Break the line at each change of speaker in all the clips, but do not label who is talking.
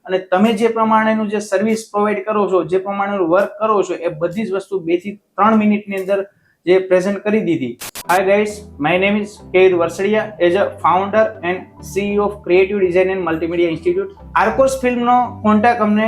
અને તમે જે પ્રમાણેનું જે સર્વિસ પ્રોવાઈડ કરો છો, જે પ્રમાણેનું વર્ક કરો છો, એ બધી જ વસ્તુ 2 થી 3 મિનિટની અંદર જે પ્રેઝન્ટ કરી દીધી. Hi guys, my name is Keyur Varasadiya as a founder and CEO of creative design and multimedia institute. Arkos ફિલ્મનો કોન્ટેક્ટ અમને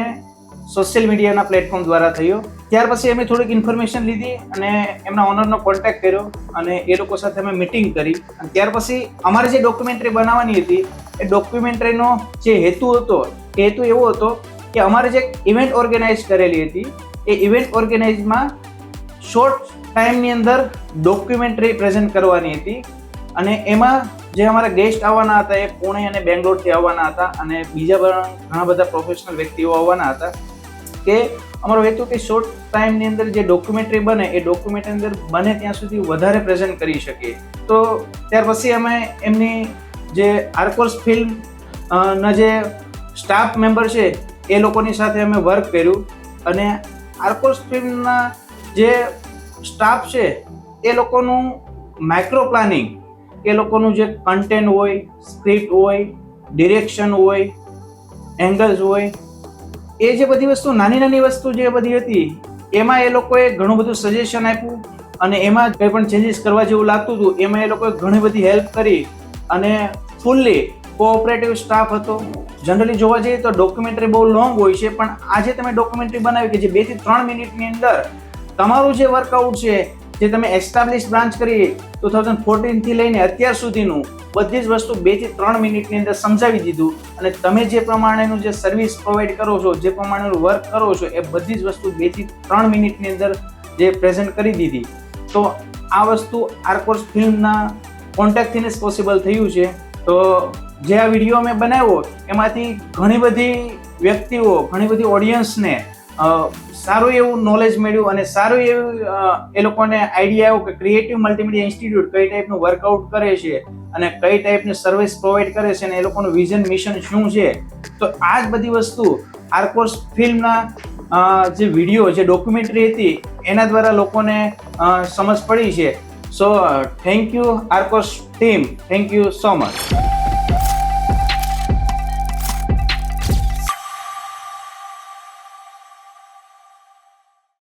સોશિયલ મીડિયાના પ્લેટફોર્મ દ્વારા થયો. ત્યાર પછી અમે થોડીક ઇન્ફોર્મેશન લીધી અને એમના ઓનરનો કોન્ટેક્ટ કર્યો અને એ લોકો સાથે અમે મીટિંગ કરી. અને ત્યાર પછી અમારે જે ડોક્યુમેન્ટરી બનાવવાની હતી એ ડોક્યુમેન્ટરીનો જે હેતુ હતો એ હેતુ એવો હતો કે અમારે જે ઇવેન્ટ ઓર્ગેનાઇઝ કરેલી હતી એ ઇવેન્ટ ઓર્ગેનાઇઝમાં શોર્ટ ટાઈમની અંદર ડોક્યુમેન્ટરી પ્રેઝન્ટ કરવાની હતી. અને એમાં જે અમારા ગેસ્ટ આવવાના હતા એ પુણે અને બેંગ્લોરથી આવવાના હતા અને બીજા પણ ઘણા બધા પ્રોફેશનલ વ્યક્તિઓ આવવાના હતા. કે અમારો હેતુ કે શોર્ટ ટાઈમની અંદર જે ડોક્યુમેન્ટરી બને એ ડોક્યુમેન્ટરી અંદર બને ત્યાં સુધી વધારે પ્રેઝન્ટ કરી શકીએ. તો ત્યાર પછી અમે એમની જે આર્કોસ ફિલ્મ ના જે સ્ટાફ મેમ્બર છે એ લોકોની સાથે અમે વર્ક કર્યું. અને આર્કોસ ફિલ્મના જે સ્ટાફ છે એ લોકોનું માઇક્રો પ્લાનિંગ, એ લોકોનું જે કન્ટેન્ટ હોય, સ્ક્રિપ્ટ હોય, ડિરેક્શન હોય, એંગલ્સ હોય, એ જે બધી વસ્તુ નાની નાની વસ્તુ જે બધી હતી એમાં એ લોકોએ ઘણું બધું સજેશન આપ્યું. અને એમાં કંઈ પણ ચેન્જીસ કરવા જેવું લાગતું હતું એમાં એ લોકોએ ઘણી બધી હેલ્પ કરી અને ફૂલ્લી કોઓપરેટિવ સ્ટાફ હતો. જનરલી જોવા જઈએ તો ડોક્યુમેન્ટરી બહુ લોંગ હોય છે, પણ આજે તમે ડોક્યુમેન્ટરી બનાવી કે જે 2 થી 3 મિનિટની અંદર તમારું જે વર્કઆઉટ છે, જે તમે એસ્ટાબ્લિશ બ્રાન્ચ કરી 2014 થી લઈને અત્યાર સુધીનું બધી જ વસ્તુ 2 થી 3 મિનિટની અંદર સમજાવી દીધું. અને તમે જે પ્રમાણેનું જે સર્વિસ પ્રોવાઈડ કરો છો, જે પ્રમાણેનું વર્ક કરો છો, એ બધી જ વસ્તુ 2 થી 3 મિનિટની અંદર જે પ્રેઝન્ટ કરી દીધી. તો આ વસ્તુ આર્કોસ ફિલ્મના કોન્ટેક્ટથી જ પોસિબલ થયું છે. તો જે આ વિડીયો મેં બનાવ્યો એમાંથી ઘણી બધી વ્યક્તિઓ, ઘણી બધી ઓડિયન્સને સારું એવું નોલેજ મળ્યું અને સારું એવું એ લોકોને આઈડિયા આવ્યો કે ક્રિએટિવ મલ્ટીમીડિયા ઇન્સ્ટિટ્યૂટ કઈ ટાઈપનું વર્કઆઉટ કરે છે અને કઈ ટાઈપની સર્વિસ પ્રોવાઈડ કરે છે અને એ લોકોનું વિઝન મિશન શું છે. તો આ જ બધી વસ્તુ આર્કોસ ફિલ્મના જે વિડીયો, જે ડોક્યુમેન્ટરી હતી એના દ્વારા લોકોને સમજ પડી છે. So thank you Arkos team, thank you so much.